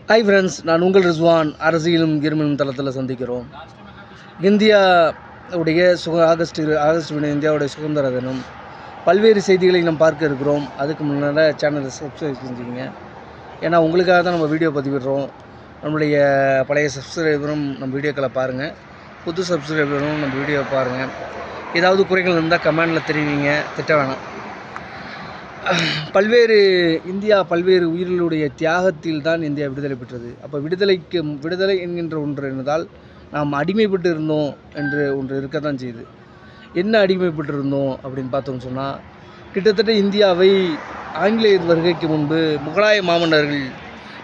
Hi friends, நான் உங்கள் ரிஸ்வான். அரசியலும் இருமலும் தளத்தில் சந்திக்கிறோம். இந்தியா உடைய ஆகஸ்ட் 15 இந்தியாவுடைய சுதந்திர தினம். பல்வேறு செய்திகளை நம்ம பார்க்க இருக்கிறோம். அதுக்கு முன்னால் சேனலை சப்ஸ்கிரைப் செஞ்சுங்க. ஏன்னா உங்களுக்காக தான் நம்ம வீடியோ பதிவிடுறோம். நம்மளுடைய பழைய சப்ஸ்கிரைபரும் நம்ம வீடியோக்களை பாருங்கள், புது சப்ஸ்கிரைபரும் நம்ம வீடியோ பாருங்கள். ஏதாவது குறைகள் இருந்தால் கமெண்டில் தெரிவிங்க, திட்ட வேணாம். பல்வேறு உயிர்களுடைய தியாகத்தில் தான் இந்தியா விடுதலை பெற்றது. அப்போ விடுதலை என்கின்ற ஒன்று இருந்தால் நாம் அடிமைப்பட்டு இருந்தோம் என்று ஒன்று இருக்க தான் செய்யுது. என்ன அடிமைப்பட்டு இருந்தோம் அப்படின்னு பார்த்தோம்னு சொன்னால், கிட்டத்தட்ட இந்தியாவை ஆங்கிலேயர் வருகைக்கு முன்பு முகலாய மாமன்னர்கள்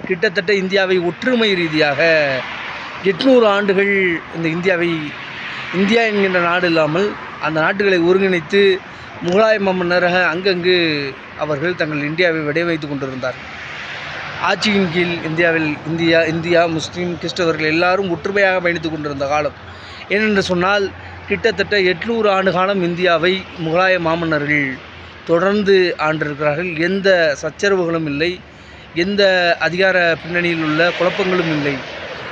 கிட்டத்தட்ட இந்தியாவை ஒற்றுமை ரீதியாக 800 ஆண்டுகள் இந்த இந்தியா என்கின்ற நாடு இல்லாமல் அந்த நாட்டுகளை ஒருங்கிணைத்து முகலாய மாமன்னராக அங்கங்கு அவர்கள் தங்கள் இந்தியாவை வடிவமைத்து கொண்டிருந்தார்கள். ஆட்சியின் கீழ் இந்தியா முஸ்லீம், கிறிஸ்தவர்கள் எல்லாரும் ஒற்றுமையாக பயணித்து கொண்டிருந்த காலம். ஏனென்று சொன்னால், கிட்டத்தட்ட 800 ஆண்டு காலம் இந்தியாவை முகலாய மாமன்னர்கள் தொடர்ந்து ஆண்டிருக்கிறார்கள். எந்த சச்சரவுகளும் இல்லை, எந்த அதிகார பின்னணியில் உள்ள குழப்பங்களும் இல்லை.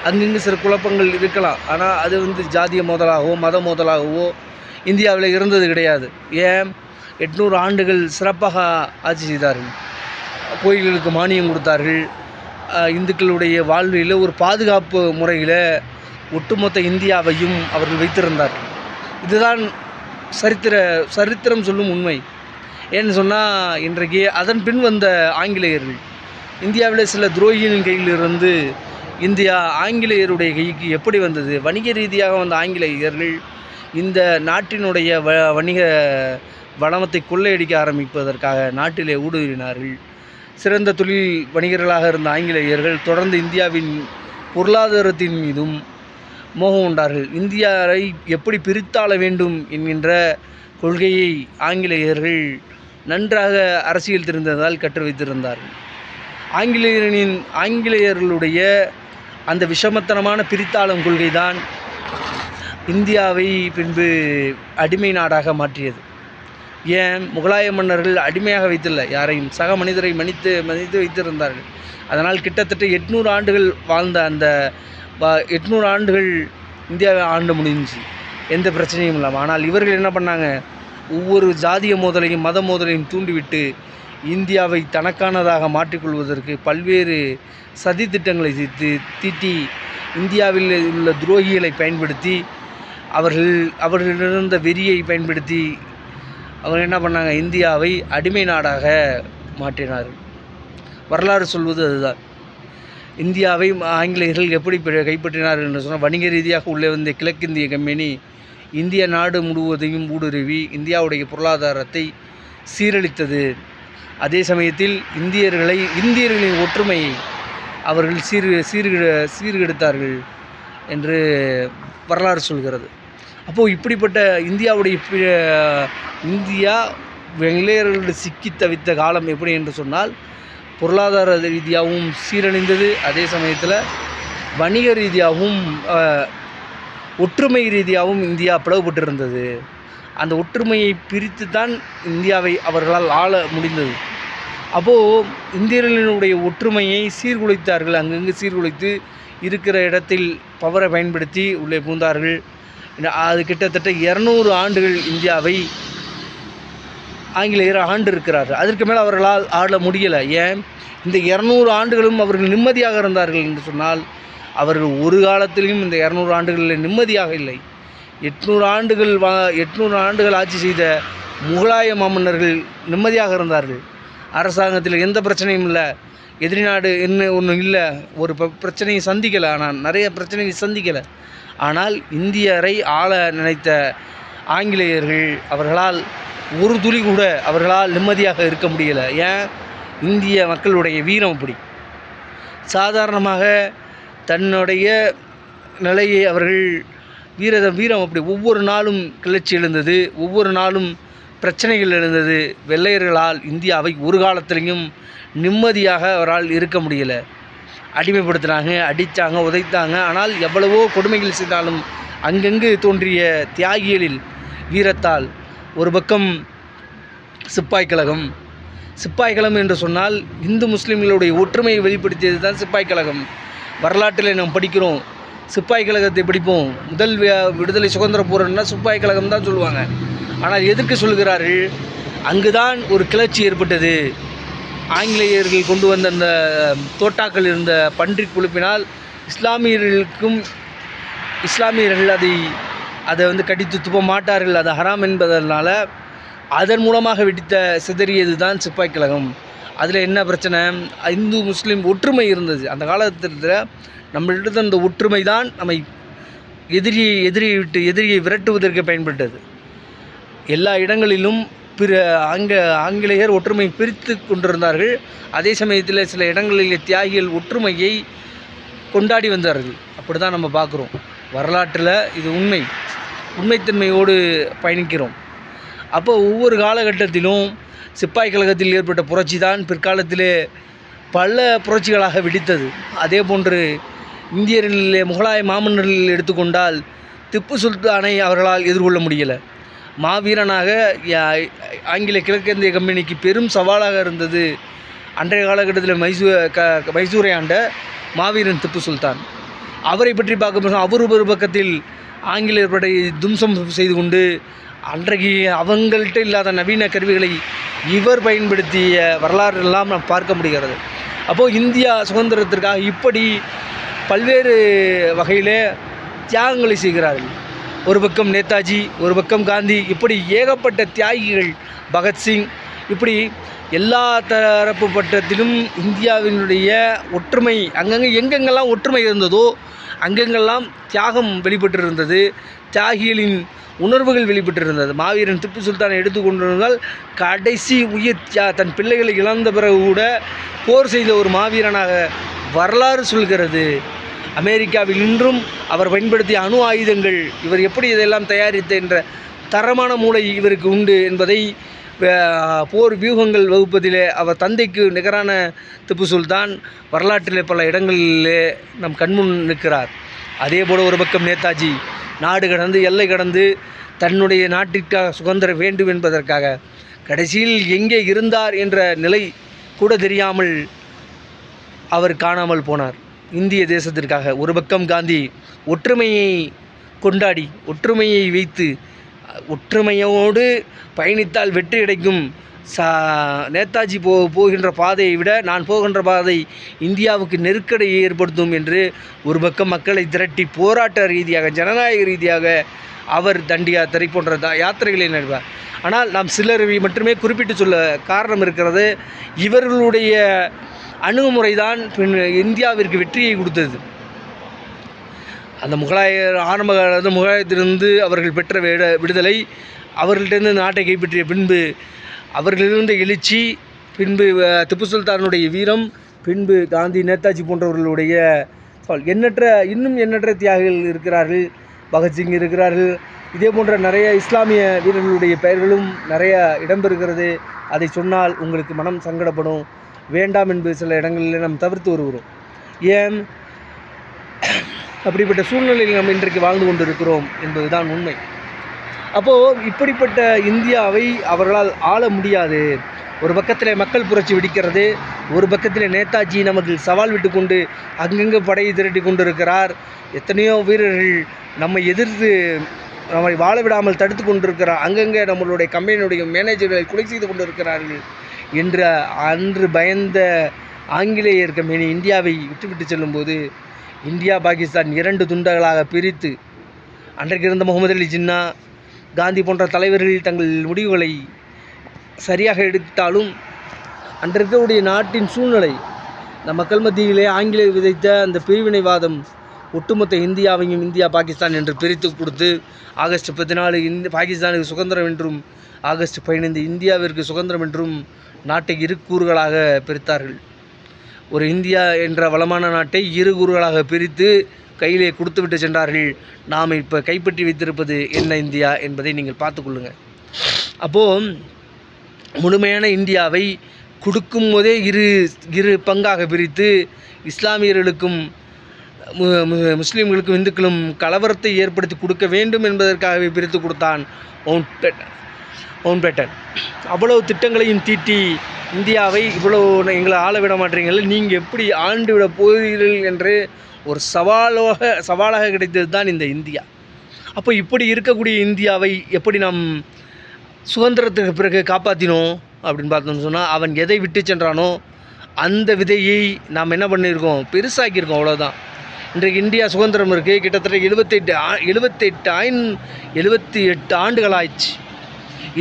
அங்கங்கு சில குழப்பங்கள் இருக்கலாம், ஆனால் அது ஜாதிய மோதலாகவோ மத மோதலாகவோ இந்தியாவில் இருந்தது கிடையாது. ஏன் 800 ஆண்டுகள் சிறப்பாக ஆட்சி செய்தார்கள். கோயில்களுக்கு மானியம் கொடுத்தார்கள். இந்துக்களுடைய வாழ்வில் ஒரு பாதுகாப்பு முறையில் ஒட்டுமொத்த இந்தியாவையும் அவர்கள் வைத்திருந்தார்கள். இதுதான் சரித்திரம் சொல்லும் உண்மை. ஏன்னு சொன்னால், இன்றைக்கு அதன் பின் வந்த ஆங்கிலேயர்கள் இந்தியாவில் சில துரோகிகளின் கையிலிருந்து இந்தியா ஆங்கிலேயருடைய கைக்கு எப்படி வந்தது? வணிக ரீதியாக வந்த ஆங்கிலேயர்கள் இந்த நாட்டினுடைய வணிக வளமத்தை கொள்ளையடிக்க ஆரம்பிப்பதற்காக நாட்டிலே ஊடுருவினார்கள். சிறந்த தொழில் வணிகர்களாக இருந்த ஆங்கிலேயர்கள் தொடர்ந்து இந்தியாவின் பொருளாதாரத்தின் மீதும் மோகம் கொண்டார்கள். இந்தியாவை எப்படி பிரித்தாள வேண்டும் என்கின்ற கொள்கையை ஆங்கிலேயர்கள் நன்றாக அரசியல் தெரிந்ததால் கற்று வைத்திருந்தார்கள். ஆங்கிலேயர்களுடைய அந்த விஷமத்தனமான பிரித்தாளும் கொள்கைதான் இந்தியாவை பின்பு அடிமை நாடாக மாற்றியது. ஏன் முகலாய மன்னர்கள் அடிமையாக வைத்தில்லை, யாரையும் சக மனிதரை மன்னித்து வைத்திருந்தார்கள். அதனால் கிட்டத்தட்ட 800 ஆண்டுகள் வாழ்ந்த அந்த 800 ஆண்டுகள் இந்தியாவை ஆண்டு முடிஞ்சு எந்த பிரச்சனையும் இல்லாமல். ஆனால் இவர்கள் என்ன பண்ணாங்க? ஒவ்வொரு ஜாதிய மோதலையும் மத மோதலையும் தூண்டிவிட்டு இந்தியாவை தனக்கானதாக மாற்றிக்கொள்வதற்கு பல்வேறு சதி திட்டங்களை தீட்டி இந்தியாவில் உள்ள துரோகிகளை பயன்படுத்தி அவர்களிருந்த வெறியை பயன்படுத்தி அவங்க என்ன பண்ணாங்க? இந்தியாவை அடிமை நாடாக மாற்றினார்கள். வரலாறு சொல்வது அதுதான். இந்தியாவை ஆங்கிலேயர்கள் எப்படி கைப்பற்றினார்கள் என்று சொன்னால், வணிக ரீதியாக உள்ளே வந்த கிழக்கிந்திய கம்பெனி இந்திய நாடு முழுவதையும் ஊடுருவி இந்தியாவுடைய பொருளாதாரத்தை சீரழித்தது. அதே சமயத்தில் இந்தியர்களின் ஒற்றுமையை அவர்கள் சீர்கெடுத்தார்கள் என்று வரலாறு சொல்கிறது. அப்போது இப்படிப்பட்ட இந்தியா வெள்ளையர்களுடைய சிக்கி தவித்த காலம் எப்படி என்று சொன்னால், பொருளாதார ரீதியாகவும் சீரழிந்தது. அதே சமயத்தில் வணிக ரீதியாகவும் ஒற்றுமை ரீதியாகவும் இந்தியா பிளவுபட்டிருந்தது. அந்த ஒற்றுமையை பிரித்து தான் இந்தியாவை அவர்களால் ஆள முடிந்தது. அப்போது இந்தியர்களினுடைய ஒற்றுமையை சீர்குலைத்தார்கள். அங்கங்கு சீர்குலைத்து இருக்கிற இடத்தில் பவரை பயன்படுத்தி உள்ளே பூந்தார்கள். அது கிட்டத்தட்ட 200 ஆண்டுகள் இந்தியாவை ஆங்கிலேயர் ஆண்டு இருக்கிறார்கள். அதற்கு மேலே அவர்களால் ஆள முடியலை. ஏன்? இந்த 200 ஆண்டுகளும் அவர்கள் நிம்மதியாக இருந்தார்கள் என்று சொன்னால், அவர்கள் ஒரு காலத்திலும் இந்த 200 ஆண்டுகளில் நிம்மதியாக இல்லை. 800 ஆண்டுகள் ஆட்சி செய்த முகலாய மாமன்னர்கள் நிம்மதியாக இருந்தார்கள். அரசாங்கத்தில் எந்த பிரச்சனையும் இல்லை, எதிரி நாடு என்ன ஒன்றும் இல்லை, ஒரு பிரச்சனையை சந்திக்கலை. ஆனால் நிறைய பிரச்சனையை சந்திக்கலை. ஆனால் இந்தியரை ஆள நினைத்த ஆங்கிலேயர்கள் அவர்களால் ஒரு துளி கூட அவர்களால் நிம்மதியாக இருக்க முடியலை. ஏன்? இந்திய மக்களுடைய வீரம் அப்படி. சாதாரணமாக தன்னுடைய நிலையை அவர்கள் வீரம் அப்படி. ஒவ்வொரு நாளும் கிளர்ச்சி எழுந்தது, ஒவ்வொரு நாளும் பிரச்சனைகள் எழுந்தது. வெள்ளையர்களால் இந்தியாவை ஒரு காலத்திலையும் நிம்மதியாக அவரால் இருக்க முடியலை. அடிமைப்படுத்தினாங்க, அடித்தாங்க, உதைத்தாங்க. ஆனால் எவ்வளவோ கொடுமைகள் செய்தாலும் அங்கங்கு தோன்றிய தியாகிகளில் வீரத்தால், ஒரு பக்கம் சிப்பாய் கழகம், சிப்பாய் என்று சொன்னால் இந்து முஸ்லீம்களுடைய ஒற்றுமையை வெளிப்படுத்தியது தான் சிப்பாய் கழகம். வரலாற்றில் நாம் படிக்கிறோம். சிப்பாய் கழகத்தை படிப்போம். முதல் விடுதலை சுதந்திர போராட்டம்னா சிப்பாய் கழகம் தான் சொல்லுவாங்க. ஆனால் எதற்கு சொல்கிறார்கள்? அங்குதான் ஒரு கிளர்ச்சி ஏற்பட்டது. ஆங்கிலேயர்கள் கொண்டு வந்த அந்த தோட்டாக்கள் இருந்த பன்றி குழுப்பினால் இஸ்லாமியர்கள் அதை கடித்து துப்ப மாட்டார்கள், அது ஹராம் என்பதனால அதன் மூலமாக வெடித்த சிதறியது தான் சிப்பாய் கழகம். அதில் என்ன பிரச்சனை? இந்து முஸ்லீம் ஒற்றுமை இருந்தது. அந்த காலத்தில் நம்மளிடத்து அந்த ஒற்றுமை தான் நம்மை எதிரியை விரட்டுவதற்கு பயன்பட்டது. எல்லா இடங்களிலும் ஆங்கிலேயர் ஒற்றுமை பிரித்து கொண்டிருந்தார்கள். அதே சமயத்தில் சில இடங்களில் தியாகிகள் ஒற்றுமையை கொண்டாடி வந்தார்கள். அப்படி தான் நம்ம பார்க்குறோம். வரலாற்றில் இது உண்மைத்தன்மையோடு பயணிக்கிறோம். அப்போ ஒவ்வொரு காலகட்டத்திலும் சிப்பாய் கழகத்தில் ஏற்பட்ட புரட்சி தான் பிற்காலத்திலே பல புரட்சிகளாக வெடித்தது. அதே போன்று இந்தியர்களிலே முகலாய மாமன்னர்கள் எடுத்துக்கொண்டால் திப்பு சுல்தானை அவர்களால் எதிர்கொள்ள முடியலை. மாவீரனாக ஆங்கில கிழக்கிந்திய கம்பெனிக்கு பெரும் சவாலாக இருந்தது அன்றைய காலகட்டத்தில் மைசூரை ஆண்ட மாவீரன் திப்பு சுல்தான். அவரை பற்றி பார்க்கும்போது அவர் ஒரு பக்கத்தில் ஆங்கிலேயர் படை தும்சம் செய்து கொண்டு அன்றைக்கு அவங்கள்ட்ட இல்லாத நவீன கருவிகளை இவர் பயன்படுத்திய வரலாறு எல்லாம் நாம் பார்க்க முடிகிறது. அப்போது இந்தியா சுதந்திரத்திற்காக இப்படி பல்வேறு வகையில் தியாகங்களை செய்கிறார்கள். ஒரு பக்கம் நேதாஜி, ஒரு பக்கம் காந்தி, இப்படி ஏகப்பட்ட தியாகிகள், பகத்சிங், இப்படி எல்லா தரப்பு பட்டத்திலும் இந்தியாவினுடைய ஒற்றுமை எங்கெங்கெல்லாம் ஒற்றுமை இருந்ததோ அங்கெங்கெல்லாம் தியாகம் வெளிப்பட்டிருந்தது. தியாகிகளின் உணர்வுகள் வெளிப்பட்டிருந்தது. மாவீரன் திப்பு சுல்தானை எடுத்துக்கொண்டிருந்தால் கடைசி உயிர் தன் பிள்ளைகளை இழந்த பிறகு கூட போர் செய்த ஒரு மாவீரனாக வரலாறு சொல்கிறது. அமெரிக்காவில் இன்றும் அவர் பயன்படுத்திய அணு ஆயுதங்கள், இவர் எப்படி இதெல்லாம் தயாரித்த என்ற தரமான மூளை இவருக்கு உண்டு என்பதை போர் வியூகங்கள் வகுப்பதிலே அவர் தந்தைக்கு நிகரான திப்பு சுல்தான் வரலாற்றிலே பல இடங்களிலே நம் கண்முன் நிற்கிறார். அதே போல் ஒரு பக்கம் நேதாஜி நாடு கடந்து எல்லை கடந்து தன்னுடைய நாட்டிற்காக சுதந்திரம் வேண்டும் என்பதற்காக கடைசியில் எங்கே இருந்தார் என்ற நிலை கூட தெரியாமல் அவர் காணாமல் போனார் இந்திய தேசத்திற்காக. ஒரு பக்கம் காந்தி ஒற்றுமையை கொண்டாடி, ஒற்றுமையை வைத்து, ஒற்றுமையோடு பயணித்தால் வெற்றி கிடைக்கும், நேதாஜி போகின்ற பாதையை விட நான் போகின்ற பாதை இந்தியாவுக்கு நெருக்கடியை ஏற்படுத்தும் என்று ஒரு பக்கம் மக்களை திரட்டி போராட்ட ரீதியாக, ஜனநாயக ரீதியாக அவர் தண்டி யாத்திரை போன்ற யாத்திரைகளை நடப்பார். ஆனால் நாம் சிலரை மட்டுமே குறிப்பிட்டு சொல்ல காரணம் இருக்கிறது. இவர்களுடைய அணுகுமுறை தான் இந்தியாவிற்கு வெற்றியை கொடுத்தது. அந்த முகலாயர் முகலாயத்திலிருந்து அவர்கள் பெற்ற விடுதலை, அவர்கள்டிருந்து நாட்டை கைப்பற்றிய பின்பு அவர்களிலிருந்து எழுச்சி, பின்பு திப்பு சுல்தானுடைய வீரம், பின்பு காந்தி, நேதாஜி போன்றவர்களுடைய எண்ணற்ற தியாகிகள் இருக்கிறார்கள். பகத்சிங் இருக்கிறார்கள். இதே போன்ற நிறைய இஸ்லாமிய வீரர்களுடைய பெயர்களும் நிறைய இடம்பெறுகிறது. அதை சொன்னால் உங்களுக்கு மனம் சங்கடப்படும், வேண்டாம் என்பது சில இடங்களில் நாம் தவிர்த்து வருகிறோம். ஏன் அப்படிப்பட்ட சூழ்நிலையில் நம்ம இன்றைக்கு வாழ்ந்து கொண்டிருக்கிறோம் என்பதுதான் உண்மை. அப்போது இப்படிப்பட்ட இந்தியாவை அவர்களால் ஆள முடியாது. ஒரு பக்கத்தில் மக்கள் புரட்சி வெடிக்கிறது, ஒரு பக்கத்தில் நேதாஜி நமக்கு சவால் விட்டு கொண்டு அங்கங்கே படையை திரட்டி கொண்டிருக்கிறார். எத்தனையோ வீரர்கள் நம்மை எதிர்த்து நம்மை வாழ விடாமல் தடுத்து கொண்டிருக்கிறார். அங்கங்கே நம்மளுடைய கம்பெனியுடைய மேனேஜர்களை கொலை செய்து கொண்டிருக்கிறார்கள் என்று அன்று பயந்த ஆங்கிலேயர் கம்பெனி இந்தியாவை விட்டுவிட்டு செல்லும்போது இந்தியா பாகிஸ்தான் 2 துண்டங்களாக பிரித்து, அன்றைக்கு இருந்த முகமது அலி ஜின்னா, காந்தி போன்ற தலைவர்கள் தங்கள் முடிவுகளை சரியாக எடுத்தாலும் அன்றைக்கக்கூடிய நாட்டின் சூழ்நிலை, இந்த மக்கள் மத்தியிலே ஆங்கிலேயர் விதைத்த அந்த பிரிவினைவாதம் ஒட்டுமொத்த இந்தியாவையும் இந்தியா பாகிஸ்தான் என்று பிரித்து கொடுத்து ஆகஸ்ட் 14 பாகிஸ்தானுக்கு சுதந்திரம் என்றும் ஆகஸ்ட் 15 இந்தியாவிற்கு சுதந்திரம் என்றும் நாட்டை 2 கூறுகளாக பிரித்தார்கள். ஒரு இந்தியா என்ற வளமான நாட்டை 2 கூறுகளாக பிரித்து கையிலே கொடுத்துவிட்டு சென்றார்கள். நாம் இப்போ கைப்பற்றி வைத்திருப்பது என்ன இந்தியா என்பதை நீங்கள் பார்த்துக்கொள்ளுங்கள். அப்போது முழுமையான இந்தியாவை கொடுக்கும் போதே இரு பங்காக பிரித்து இஸ்லாமியர்களுக்கும் முஸ்லீம்களுக்கும் இந்துக்களும் கலவரத்தை ஏற்படுத்தி கொடுக்க வேண்டும் என்பதற்காகவே பிரித்து கொடுத்தான் மவுண்ட் பேட்டன் அவ்வளவு திட்டங்களையும் தீட்டி இந்தியாவை இவ்வளோ எங்களை ஆள விட மாட்டீங்கள், நீங்கள் எப்படி ஆண்டு விட போகிறீர்கள் என்று ஒரு சவாலாக கிடைத்தது தான் இந்த இந்தியா. அப்போ இப்படி இருக்கக்கூடிய இந்தியாவை எப்படி நாம் சுதந்திரத்துக்கு பிறகு காப்பாற்றினோம் அப்படின்னு பார்த்தோம்னு சொன்னால், அவன் எதை விட்டு சென்றானோ அந்த விதையை நாம் என்ன பண்ணியிருக்கோம், பெருசாக்கியிருக்கோம், அவ்வளோதான். இன்றைக்கு இந்தியா சுதந்திரம் இருக்குது, கிட்டத்தட்ட 78 ஆண்டுகள் ஆயிடுச்சு.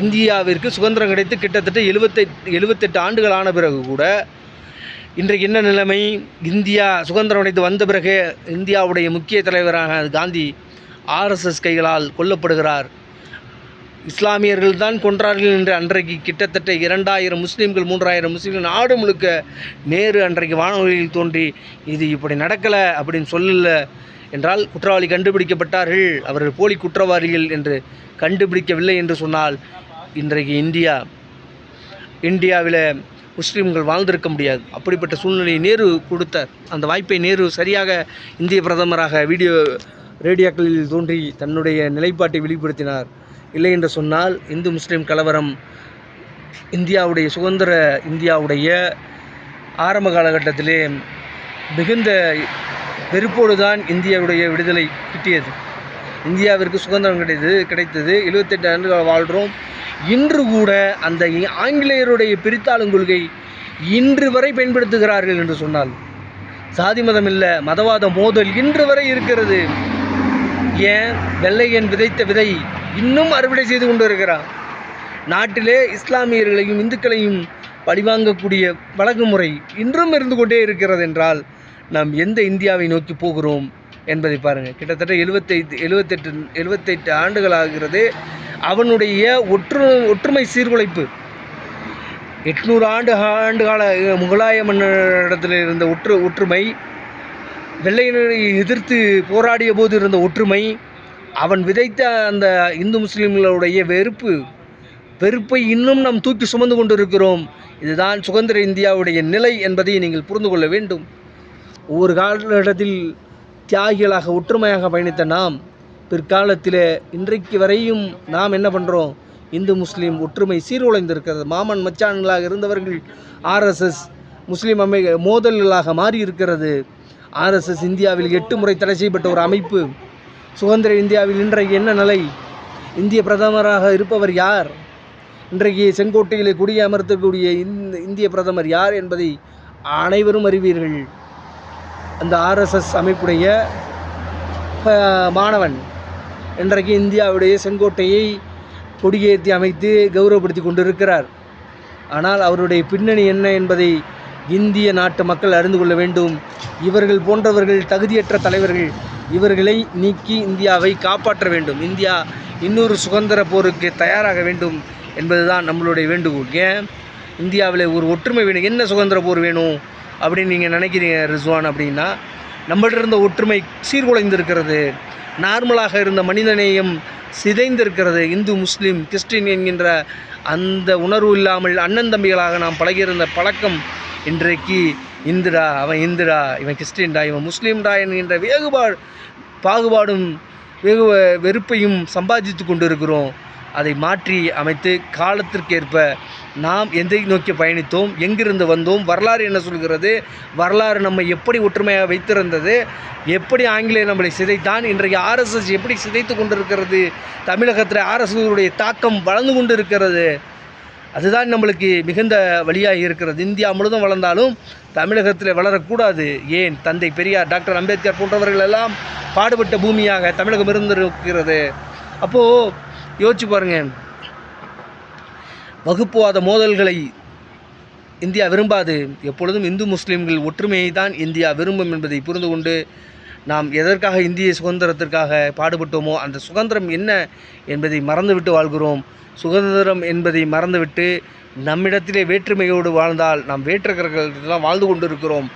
இந்தியாவிற்கு சுதந்திரம் கிடைத்து கிட்டத்தட்ட 78 ஆண்டுகள் ஆன பிறகு கூட இன்றைக்கு என்ன நிலைமை? இந்தியா சுதந்திரம் அடைந்து வந்த பிறகு இந்தியாவுடைய முக்கிய தலைவரான காந்தி RSS கைகளால் கொல்லப்படுகிறார். இஸ்லாமியர்கள் தான் கொன்றார்கள் என்று அன்றைக்கு கிட்டத்தட்ட 2000 முஸ்லீம்கள் 3000 முஸ்லீம்கள் நாடு முழுக்க நேரு அன்றைக்கு வானொலியில் தோன்றி இது இப்படி நடக்கலை அப்படின்னு சொல்லலை என்றால், குற்றவாளி கண்டுபிடிக்கப்பட்டார்கள், அவர்கள் போலி குற்றவாளிகள் என்று கண்டுபிடிக்கவில்லை என்று சொன்னால் இன்றைக்கு இந்தியாவில் முஸ்லீம்கள் வாழ்ந்திருக்க முடியாது. அப்படிப்பட்ட சூழ்நிலையை நேரு கொடுத்தார். அந்த வாய்ப்பை நேரு சரியாக இந்திய பிரதமராக ரேடியோக்களில் தோன்றி தன்னுடைய நிலைப்பாட்டை வெளிப்படுத்தினார். இல்லை என்று சொன்னால் இந்து முஸ்லீம் கலவரம் இந்தியாவுடைய ஆரம்ப காலகட்டத்திலே மிகுந்த வெறுப்போடு தான் இந்தியாவுடைய விடுதலை கிட்டியது. இந்தியாவிற்கு சுதந்திரம் கிடைத்தது 78 ஆண்டுகள் வாழ்கிறோம். இன்று கூட அந்த ஆங்கிலேயருடைய பிரித்தாளும் கொள்கை இன்று வரை பயன்படுத்துகிறார்கள் என்று சொன்னால், சாதி மதம் இல்லை, மதவாத மோதல் இன்று வரை இருக்கிறது. ஏன்? வெள்ளையன் விதைத்த விதை இன்னும் அறுவடை செய்து கொண்டு இருக்கிறான். நாட்டிலே இஸ்லாமியர்களையும் இந்துக்களையும் பழிவாங்கக்கூடிய வழக்குமுறை இன்றும் இருந்து கொண்டே இருக்கிறது என்றால் நாம் எந்த இந்தியாவை நோக்கி போகிறோம் என்பதை பாருங்கள். கிட்டத்தட்ட 78 ஆண்டுகள் ஆகிறது. அவனுடைய ஒற்றுமை சீர்குலைப்பு 800 ஆண்டுகால முகலாய மன்னரிடத்தில் இருந்த ஒற்றுமை, வெள்ளையனை எதிர்த்து போராடிய போது இருந்த ஒற்றுமை, அவன் விதைத்த அந்த இந்து முஸ்லீம்களுடைய வெறுப்பை இன்னும் நாம் தூக்கி சுமந்து கொண்டிருக்கிறோம். இதுதான் சுதந்திர இந்தியாவுடைய நிலை என்பதை நீங்கள் புரிந்து கொள்ள வேண்டும். ஒவ்வொரு காலகட்டத்தில் தியாகிகளாக ஒற்றுமையாக பயணித்த நாம் பிற்காலத்தில் இன்றைக்கு வரையும் நாம் என்ன பண்ணுறோம்? இந்து முஸ்லீம் ஒற்றுமை சீர்குலைந்திருக்கிறது. மாமன் மச்சான்களாக இருந்தவர்கள் RSS முஸ்லீம் மோதல்களாக மாறி இருக்கிறது. RSS இந்தியாவில் 8 முறை தடை செய்யப்பட்ட ஒரு அமைப்பு. சுதந்திர இந்தியாவில் இன்றைக்கு என்ன நிலை? இந்திய பிரதமராக இருப்பவர் யார்? இன்றைக்கு செங்கோட்டையில் குடியமர்த்தக்கூடிய இந்திய பிரதமர் யார் என்பதை அனைவரும் அறிவீர்கள். அந்த RSS அமைப்புடைய மாணவன் இன்றைக்கு இந்தியாவுடைய செங்கோட்டையை கொடியேற்றி அமைத்து கௌரவப்படுத்தி கொண்டிருக்கிறார். ஆனால் அவருடைய பின்னணி என்ன என்பதை இந்திய நாட்டு மக்கள் அறிந்து கொள்ள வேண்டும். இவர்கள் போன்றவர்கள் தகுதியற்ற தலைவர்கள், இவர்களை நீக்கி இந்தியாவை காப்பாற்ற வேண்டும். இந்தியா இன்னொரு சுதந்திர போருக்கு தயாராக வேண்டும் என்பதுதான் நம்மளுடைய வேண்டுகோள். ஏன்? இந்தியாவில் ஒரு ஒற்றுமை வேணும். என்ன சுதந்திர போர் வேணும் அப்படின்னு நீங்கள் நினைக்கிறீங்க ரிஸ்வான்? அப்படின்னா, நம்மள்ட்ட இருந்த ஒற்றுமை சீர்குலைந்திருக்கிறது. நார்மலாக இருந்த மனிதநேயம் சிதைந்திருக்கிறது. இந்து முஸ்லீம் கிறிஸ்டின் என்கின்ற அந்த உணர்வு இல்லாமல் அண்ணன் தம்பிகளாக நாம் பழகியிருந்த பழக்கம் இன்றைக்கு இந்துடா, அவன் இந்துடா, இவன் கிறிஸ்டின்டா, இவன் முஸ்லீம்டா என்கின்ற பாகுபாடும் வெறுப்பையும் சம்பாதித்து கொண்டு இருக்கிறோம். அதை மாற்றி அமைத்து காலத்திற்கேற்ப நாம் எதை நோக்கி பயணித்தோம், எங்கிருந்து வந்தோம், வரலாறு என்ன சொல்கிறது, வரலாறு நம்மை எப்படி ஒற்றுமையாக வைத்திருந்தது, எப்படி ஆங்கிலேயர் நம்மளை சிதைத்தான், இன்றைக்கு RSS எப்படி சிதைத்து கொண்டிருக்கிறது, தமிழகத்தில் RSS தாக்கம் வளர்ந்து கொண்டு இருக்கிறது. அதுதான் நம்மளுக்கு மிகுந்த வழியாக இருக்கிறது. இந்தியா முழுதும் வளர்ந்தாலும் தமிழகத்தில் வளரக்கூடாது. ஏன்? தந்தை பெரியார், டாக்டர் அம்பேத்கர் போன்றவர்கள் எல்லாம் பாடுபட்ட பூமியாக தமிழகம் இருந்திருக்கிறது. அப்போது யோசிச்சு பாருங்கள், வகுப்புவாத மோதல்களை இந்தியா விரும்பாது. எப்பொழுதும் இந்து முஸ்லீம்கள் ஒற்றுமையை தான் இந்தியா விரும்பும் என்பதை புரிந்து கொண்டு நாம் எதற்காக இந்திய சுதந்திரத்திற்காக பாடுபட்டோமோ அந்த சுதந்திரம் என்ன என்பதை மறந்துவிட்டு வாழ்கிறோம். சுதந்திரம் என்பதை மறந்துவிட்டு நம்மிடத்திலே வேற்றுமையோடு வாழ்ந்தால் நாம் வேற்றுக்கர்களெல்லாம் வாழ்ந்து கொண்டிருக்கிறோம்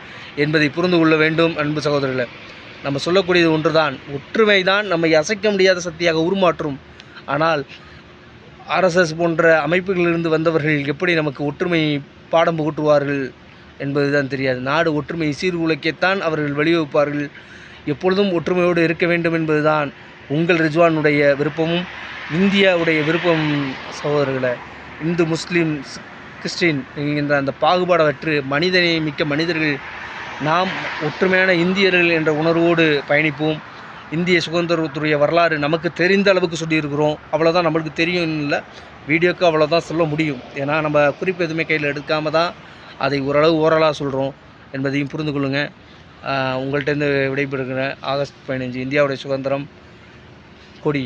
என்பதை புரிந்து கொள்ள வேண்டும். அன்பு சகோதரர்களே, நம்ம சொல்லக்கூடியது ஒன்று தான், ஒற்றுமை தான் நம்மை அசைக்க முடியாத சக்தியாக உருமாற்றும். ஆனால் RSS போன்ற அமைப்புகளிலிருந்து வந்தவர்கள் எப்படி நமக்கு ஒற்றுமை பாடம் புகட்டுவார்கள் என்பது தான் தெரியாது. நாடு ஒற்றுமையை சீர்குலைக்கத்தான் அவர்கள் வழிவகுப்பார்கள். எப்பொழுதும் ஒற்றுமையோடு இருக்க வேண்டும் என்பதுதான் உங்கள் ரிஜ்வானுடைய விருப்பமும் இந்தியாவுடைய விருப்பம். சகோதரர்களை, இந்து முஸ்லீம் கிறிஸ்டின் என்கின்ற அந்த பாகுபாடற்று மிக்க மனிதர்கள் நாம் ஒற்றுமையான இந்தியர்கள் என்ற உணர்வோடு பயணிப்போம். இந்திய சுதந்திரத்துடைய வரலாறு நமக்கு தெரிந்த அளவுக்கு சொல்லியிருக்கிறோம். அவ்வளோதான், நம்மளுக்கு தெரியும் இல்லை, வீடியோக்கு அவ்வளோதான் சொல்ல முடியும். ஏன்னா நம்ம குறிப்பு எதுவுமே கையில் எடுக்காமல் தான் அதை ஓரளவு சொல்கிறோம் என்பதையும் புரிந்து கொள்ளுங்கள். உங்கள்கிட்டருந்து விடைபெறுகிறேன். ஆகஸ்ட் 15 இந்தியாவுடைய சுதந்திரம் கொடி.